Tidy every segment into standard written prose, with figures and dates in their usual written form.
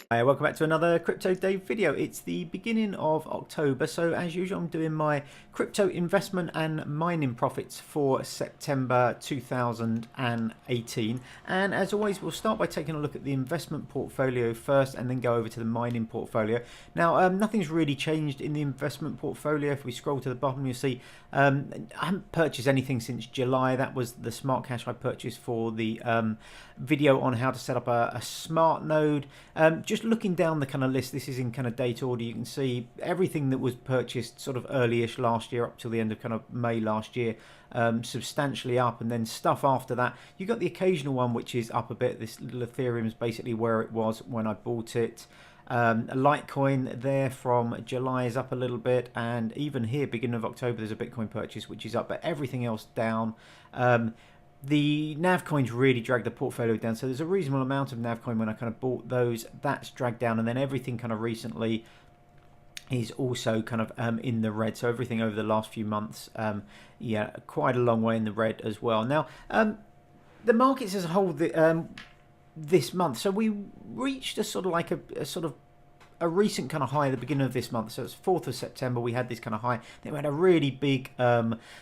Hi, welcome back to another Crypto Day video. It's the beginning of October, so as usual I'm doing my crypto investment and mining profits for September 2018, and as always we'll start by taking a look at the investment portfolio first and then go over to the mining portfolio. Now nothing's really changed in the investment portfolio. If we scroll to the bottom you'll see I haven't purchased anything since July. That was the Smartcash I purchased for the video on how to set up a smart node. Just looking down the kind of list, this is in kind of date order, you can see everything that was purchased sort of early-ish last year up till the end of kind of May last year, substantially up, and then stuff after that. You got the occasional one which is up a bit. This little Ethereum is basically where it was when I bought it. Litecoin there from July is up a little bit, and even here beginning of October there's a Bitcoin purchase which is up, but everything else down. The NAV coins really dragged the portfolio down, so there's a reasonable amount of NAV coin when I kind of bought those. That's dragged down, and then everything kind of recently is also kind of in the red. So everything over the last few months, yeah, quite a long way in the red as well. Now, the markets as a whole, this month, so we reached a sort of like a recent kind of high at the beginning of this month. So it's 4th of September we had this kind of high. Then we had a really big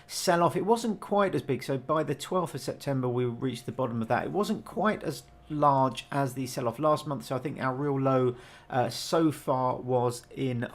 sell-off. It wasn't quite as big, so by the 12th of September we reached the bottom of that. It wasn't quite as large as the sell-off last month, so I think our real low so far was in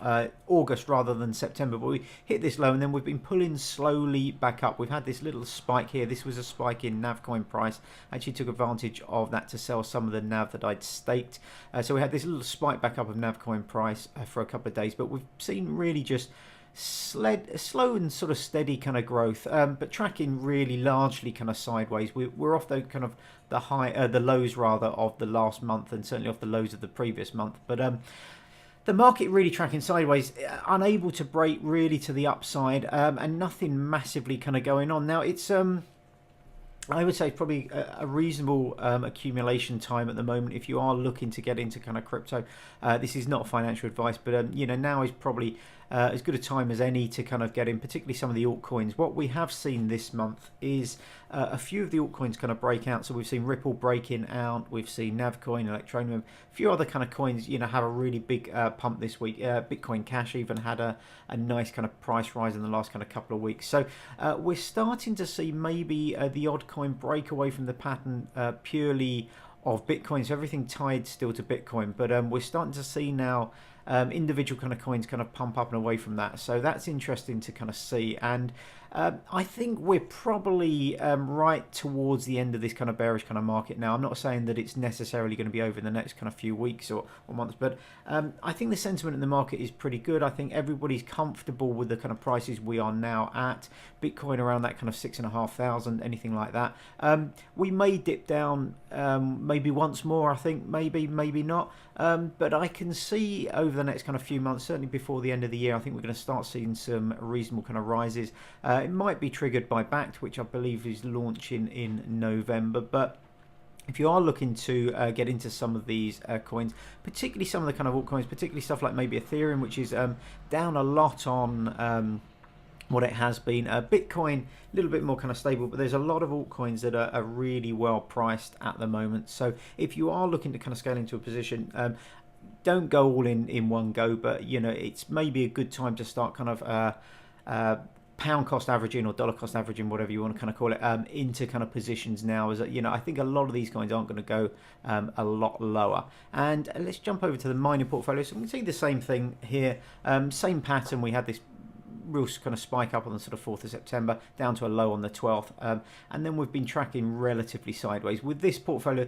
August rather than September, but we hit this low and then we've been pulling slowly back up. We've had this little spike here. This was a spike in NAV coin price. I actually took advantage of that to sell some of the NAV that I'd staked, so we had this little spike back up of NAV coin price for a couple of days, but we've seen really just slow and sort of steady kind of growth, but tracking really largely kind of sideways. We're off the kind of the lows rather of the last month, and certainly off the lows of the previous month, but the market really tracking sideways, unable to break really to the upside, and nothing massively kind of going on. Now it's I would say probably a reasonable accumulation time at the moment if you are looking to get into kind of crypto. This is not financial advice, but you know, now is probably as good a time as any to kind of get in, particularly some of the altcoins. What we have seen this month is a few of the altcoins kind of break out. So we've seen Ripple breaking out, we've seen Navcoin, Electroneum, a few other kind of coins, you know, have a really big pump this week. Bitcoin Cash even had a nice kind of price rise in the last kind of couple of weeks. So we're starting to see maybe the odd coin break away from the pattern purely of Bitcoin, so everything tied still to Bitcoin, but we're starting to see now individual kind of coins kind of pump up and away from that, so that's interesting to kind of see. And I think we're probably right towards the end of this kind of bearish kind of market now. I'm not saying that it's necessarily going to be over in the next kind of few weeks or months, but I think the sentiment in the market is pretty good. I think everybody's comfortable with the kind of prices we are now at. Bitcoin around that kind of 6,500, anything like that. We may dip down maybe once more, I think, maybe not, but I can see over the next kind of few months, certainly before the end of the year, I think we're going to start seeing some reasonable kind of rises. It might be triggered by BACT, which I believe is launching in November, but if you are looking to get into some of these coins, particularly some of the kind of altcoins, particularly stuff like maybe Ethereum, which is down a lot on what it has been. Bitcoin, a little bit more kind of stable, but there's a lot of altcoins that are really well priced at the moment. So if you are looking to kind of scale into a position, don't go all in one go, but you know, it's maybe a good time to start kind of pound cost averaging or dollar cost averaging, whatever you want to kind of call it, into kind of positions now. As you know, I think a lot of these coins aren't going to go a lot lower. And let's jump over to the mining portfolio. So we can see the same thing here, same pattern. We had this real kind of spike up on the sort of 4th of September down to a low on the 12th, and then we've been tracking relatively sideways. With this portfolio,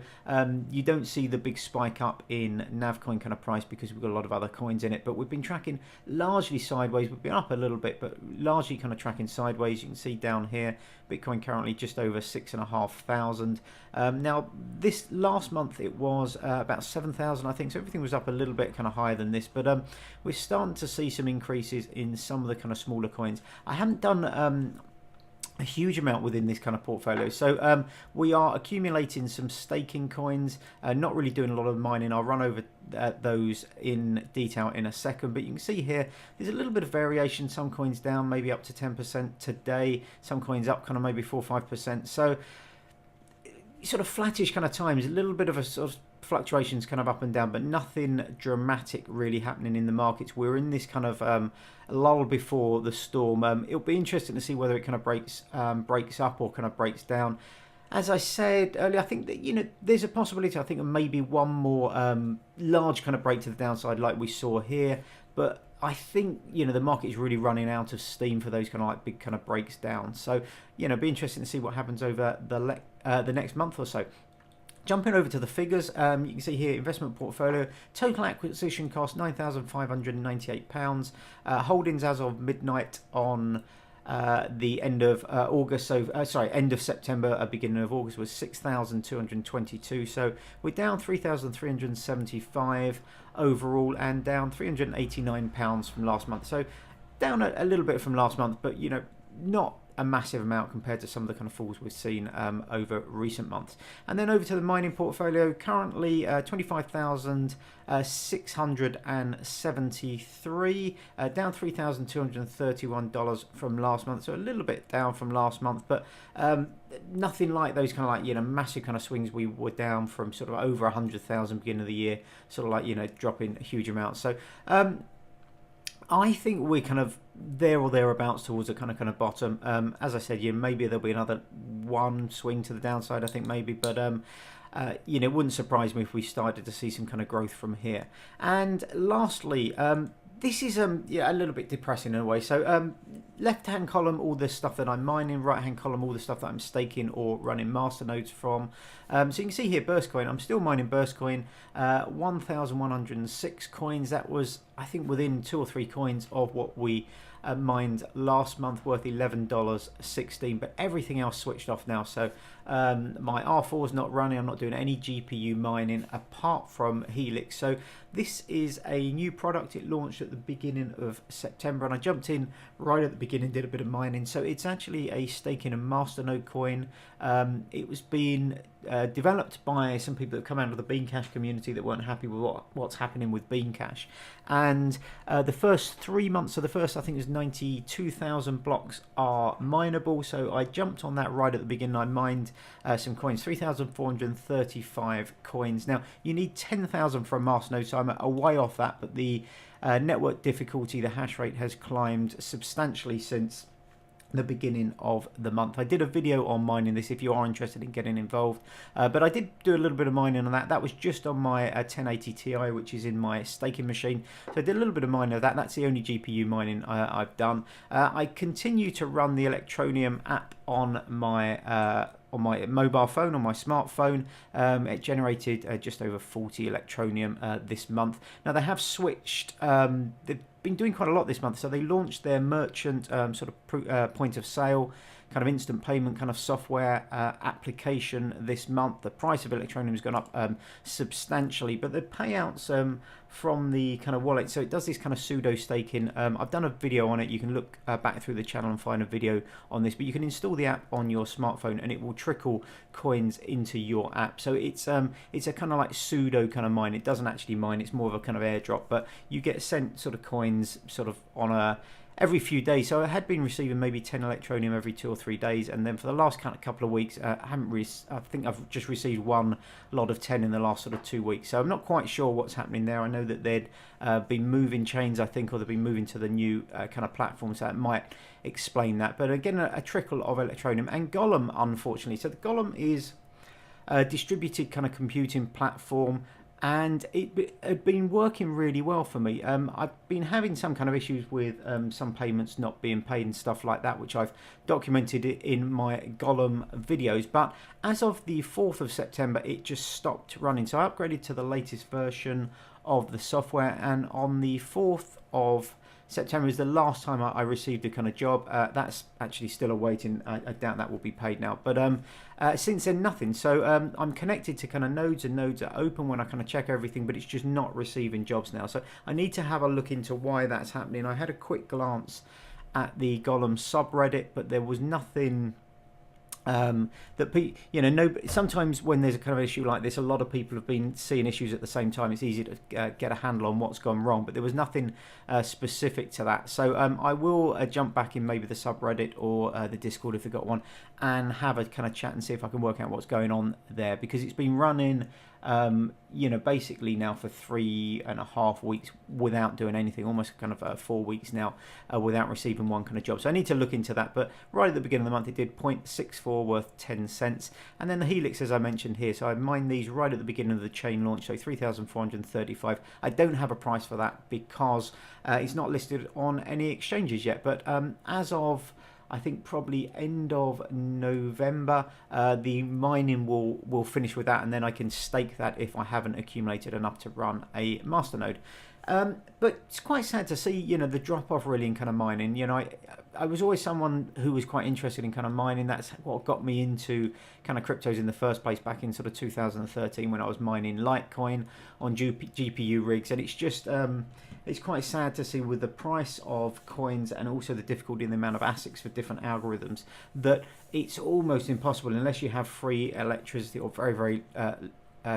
you don't see the big spike up in Navcoin kind of price because we've got a lot of other coins in it, but we've been tracking largely sideways. We've been up a little bit, but largely kind of tracking sideways. You can see down here Bitcoin currently just over 6,500. Now this last month it was about 7,000, I think, so everything was up a little bit kind of higher than this, but we're starting to see some increases in some of the kind of smaller coins. I haven't done a huge amount within this kind of portfolio, so we are accumulating some staking coins, not really doing a lot of mining. I'll run over those in detail in a second, but you can see here there's a little bit of variation. Some coins down maybe up to 10% today, some coins up kind of maybe 4 or 5%. So sort of flattish kind of times, a little bit of a sort of fluctuations kind of up and down, but nothing dramatic really happening in the markets. We're in this kind of lull before the storm. It'll be interesting to see whether it kind of breaks up or kind of breaks down. As I said earlier, I think that there's a possibility. I think of maybe one more large kind of break to the downside, like we saw here. But I think the market is really running out of steam for those kind of like big kind of breaks down. So be interesting to see what happens over the next month or so. Jumping over to the figures, you can see here investment portfolio, total acquisition cost £9,598, holdings as of midnight on the end of August, end of September, beginning of August was 6,222. So we're down 3,375 overall and down £389 from last month. So down a little bit from last month, but not a massive amount compared to some of the kind of falls we've seen over recent months. And then over to the mining portfolio, currently $25,673, down $3,231 from last month, so a little bit down from last month, but nothing like those kind of like massive kind of swings we were down from sort of over 100,000 beginning of the year, sort of like dropping huge amounts. So I think we're kind of there or thereabouts towards a kind of bottom. As I said, maybe there'll be another one swing to the downside, I think maybe, but it wouldn't surprise me if we started to see some kind of growth from here. And lastly, this is a little bit depressing in a way. So left-hand column, all the stuff that I'm mining. Right-hand column, all the stuff that I'm staking or running masternodes from. So you can see here, Burstcoin. I'm still mining Burstcoin. 1,106 coins. That was, I think, within 2 or 3 coins of what we mined last month, worth $11.16. But everything else switched off now. So my R4 is not running. I'm not doing any GPU mining apart from Helix. So this is a new product. It launched at the beginning of September, and I jumped in right at the beginning, did a bit of mining. So it's actually a staking and masternode coin. It was being developed by some people that come out of the Beancash community that weren't happy with what's happening with Beancash. And the first 3 months of the first, I think it was 92,000 blocks are mineable. So I jumped on that right at the beginning. I mined some coins, 3,435 coins. Now you need 10,000 for a masternode, so I'm a way off that, but the network difficulty, the hash rate has climbed substantially since the beginning of the month. I did a video on mining this if you are interested in getting involved, but I did do a little bit of mining on that. That was just on my 1080 Ti, which is in my staking machine. So I did a little bit of mining of that. That's the only GPU mining I've done. I continue to run the Electroneum app on my mobile phone, on my smartphone. It generated just over 40 Electroneum this month. Now they have switched, they've been doing quite a lot this month, so they launched their merchant point of sale, kind of instant payment kind of software application this month. The price of Electroneum has gone up substantially, but the payouts from the kind of wallet, so it does this kind of pseudo staking. I've done a video on it. You can look back through the channel and find a video on this, but you can install the app on your smartphone and it will trickle coins into your app. So it's a kind of like pseudo kind of mine. It doesn't actually mine, it's more of a kind of airdrop, but you get sent sort of coins sort of on every few days. So I had been receiving maybe 10 Electroneum every 2 or 3 days, and then for the last kind of couple of weeks, I think I've just received one lot of 10 in the last sort of 2 weeks. So I'm not quite sure what's happening there. I know that they'd been moving chains, I think, or they've been moving to the new kind of platform, so that might explain that. But again, a trickle of Electroneum and Golem, unfortunately. So the Golem is a distributed kind of computing platform, and it had been working really well for me. I've been having some kind of issues with some payments not being paid and stuff like that, which I've documented in my Golem videos. But as of the 4th of September, it just stopped running. So I upgraded to the latest version of the software, and on the 4th of September is the last time I received a kind of job. That's actually still awaiting. I doubt that will be paid now. But since then, nothing. So I'm connected to kind of nodes, and nodes are open when I kind of check everything, but it's just not receiving jobs now. So I need to have a look into why that's happening. I had a quick glance at the Golem subreddit, but there was nothing that no, sometimes when there's a kind of issue like this, a lot of people have been seeing issues at the same time. It's easy to get a handle on what's gone wrong, but there was nothing specific to that. So I will jump back in maybe the subreddit or the Discord if they've got one, and have a kind of chat and see if I can work out what's going on there, because it's been running basically now for 3.5 weeks without doing anything, almost kind of 4 weeks now without receiving one kind of job. So I need to look into that. But right at the beginning of the month, it did 0.64 worth 10 cents. And then the Helix, as I mentioned here, so I mined these right at the beginning of the chain launch, so 3,435. I don't have a price for that because it's not listed on any exchanges yet. But as of I think probably end of November, the mining will finish with that, and then I can stake that if I haven't accumulated enough to run a masternode. But it's quite sad to see, the drop off really in kind of mining. I was always someone who was quite interested in kind of mining. That's what got me into kind of cryptos in the first place back in sort of 2013 when I was mining Litecoin on GPU rigs. And it's just, it's quite sad to see with the price of coins and also the difficulty in the amount of ASICs for different algorithms that it's almost impossible unless you have free electricity or very, very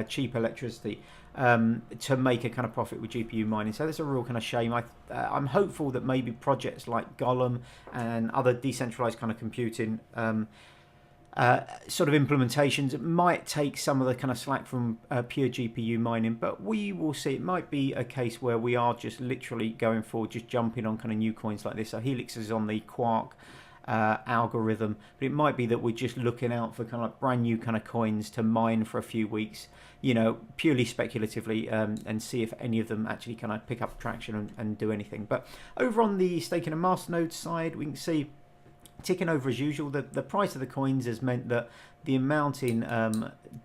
cheap electricity to make a kind of profit with GPU mining. So that's a real kind of shame. I'm hopeful that maybe projects like Golem and other decentralized kind of computing sort of implementations might take some of the kind of slack from pure GPU mining, but we will see. It might be a case where we are just literally going forward, just jumping on kind of new coins like this. So Helix is on the Quark algorithm, but it might be that we're just looking out for kind of like brand new kind of coins to mine for a few weeks, purely speculatively, and see if any of them actually kind of pick up traction and do anything. But over on the staking and masternode side, we can see ticking over as usual. The price of the coins has meant that the amount in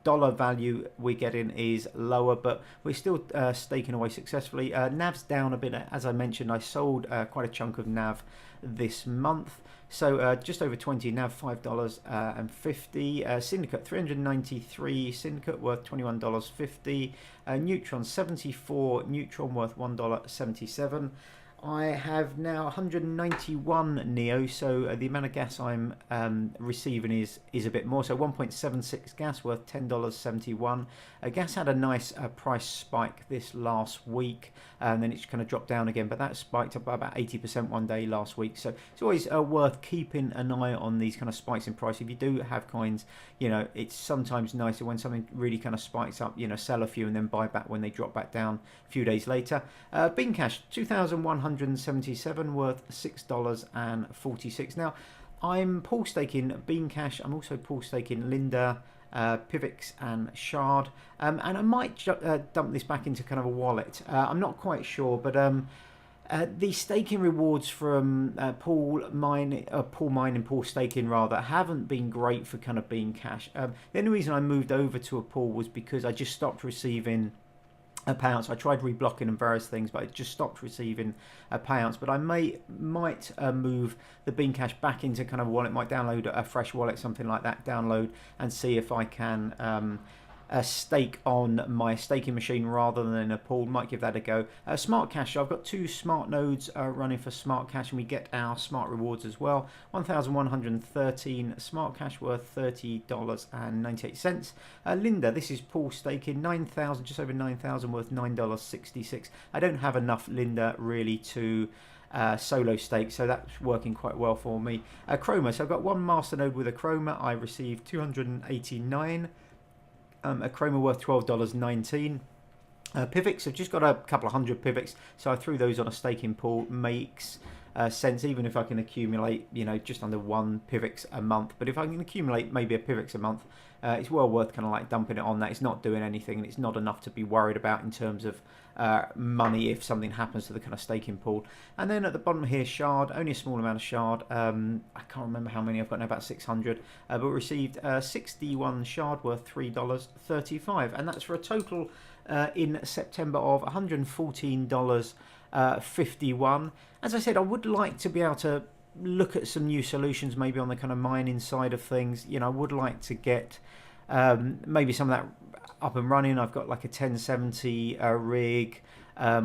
dollar value we're getting is lower, but we're still staking away successfully. NAV's down a bit. As I mentioned, I sold quite a chunk of NAV this month. So just over 20 NAV, $5.50. Syndicate 393. Syndicate worth $21.50. Neutron 74. Neutron worth $1.77. I have now 191 NEO, so the amount of gas I'm receiving is a bit more. So 1.76 gas worth $10.71. Gas had a nice price spike this last week, and then it's kind of dropped down again, but that spiked up by about 80% one day last week. So it's always worth keeping an eye on these kind of spikes in price. If you do have coins, it's sometimes nicer when something really kind of spikes up, sell a few and then buy back when they drop back down a few days later. Beancash 2,177 worth $6.46. Now I'm pool staking Beancash. I'm also pool staking Linda, PIVX and SHARD, and I might dump this back into kind of a wallet. I'm not quite sure, but the staking rewards from pool mining, pool staking rather, haven't been great for kind of Beancash. The only reason I moved over to a pool was because I just stopped receiving payouts. I tried reblocking and various things, but I just stopped receiving payouts. But I might move the Beancash back into kind of a wallet, might download a fresh wallet, something like that, download and see if I can stake on my staking machine rather than in a pool. Might give that a go. Smartcash, I've got 2 smart nodes running for Smartcash, and we get our smart rewards as well. 1,113 Smartcash worth $30.98. Linda, this is pool staking, 9,000, just over 9,000 worth $9.66. I don't have enough Linda really to solo stake, so that's working quite well for me. Akroma, so I've got 1 masternode with Akroma. I received 289. Akroma worth $12.19. PIVX, I've just got a couple of hundred PIVX, so I threw those on a staking pool. Makes sense, even if I can accumulate, just under 1 PIVX a month. But if I can accumulate maybe a PIVX a month, it's well worth kind of like dumping it on that. It's not doing anything, and it's not enough to be worried about in terms of money if something happens to the kind of staking pool. And then at the bottom here, SHARD, only a small amount of SHARD. I can't remember how many I've got now, about 600, but received 61 SHARD worth $3.35, and that's for a total in September of $114.51. As I said, I would like to be able to look at some new solutions, maybe on the kind of mining side of things. I would like to get maybe some of that up and running. I've got like a 1070 rig,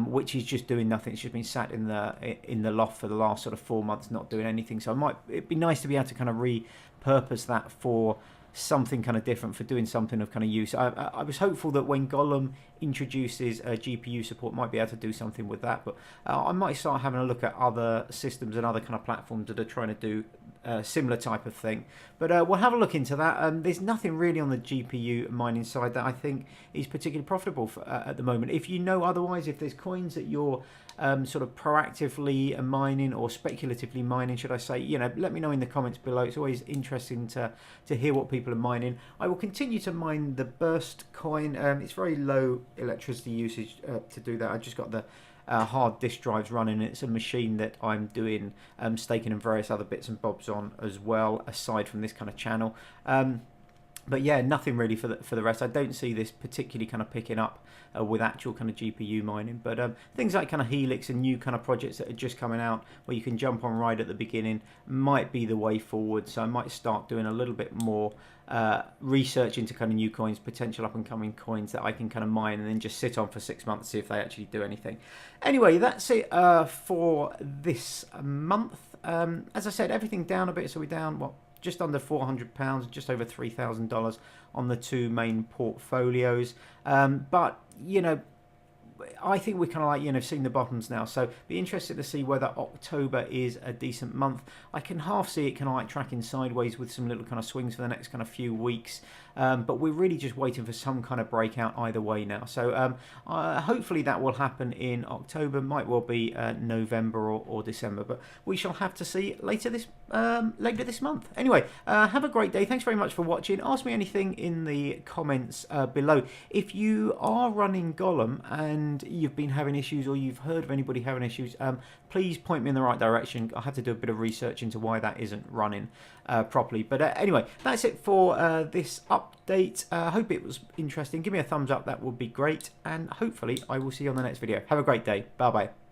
which is just doing nothing. It's just been sat in the loft for the last sort of 4 months, not doing anything. So it'd be nice to be able to kind of repurpose repurpose that for something kind of different, for doing something of kind of use. I was hopeful that when Golem introduces GPU support, might be able to do something with that, but I might start having a look at other systems and other kind of platforms that are trying to do similar type of thing. But we'll have a look into that. There's nothing really on the GPU mining side that I think is particularly profitable for, at the moment. If you know otherwise, if there's coins that you're sort of proactively mining or speculatively mining, should I say, you know, let me know in the comments below. It's always interesting to hear what people are mining. I will continue to mine the Burst coin. It's very low electricity usage to do that. I just got the hard disk drives running. It's a machine that I'm doing staking and various other bits and bobs on as well, aside from this kind of channel. But yeah, nothing really for the rest. I don't see this particularly kind of picking up with actual kind of GPU mining. But things like kind of Helix and new kind of projects that are just coming out where you can jump on right at the beginning might be the way forward. So I might start doing a little bit more research into kind of new coins, potential up and coming coins that I can kind of mine and then just sit on for 6 months, see if they actually do anything. Anyway, that's it for this month. As I said, everything down a bit. So we're down, what, just under £400, just over $3,000 on the two main portfolios. But, you know, I think we're kind of like, you know, seeing the bottoms now. So be interested to see whether October is a decent month. I can half see it kind of like tracking sideways with some little kind of swings for the next kind of few weeks. But we're really just waiting for some kind of breakout either way now. So hopefully that will happen in October. Might well be November or December, but we shall have to see later this month. Anyway, have a great day. Thanks very much for watching. Ask me anything in the comments below. If you are running Golem and you've been having issues, or you've heard of anybody having issues, please point me in the right direction. I have to do a bit of research into why that isn't running properly. But anyway, that's it for this update. I hope it was interesting. Give me a thumbs up, that would be great. And hopefully I will see you on the next video. Have a great day. Bye bye.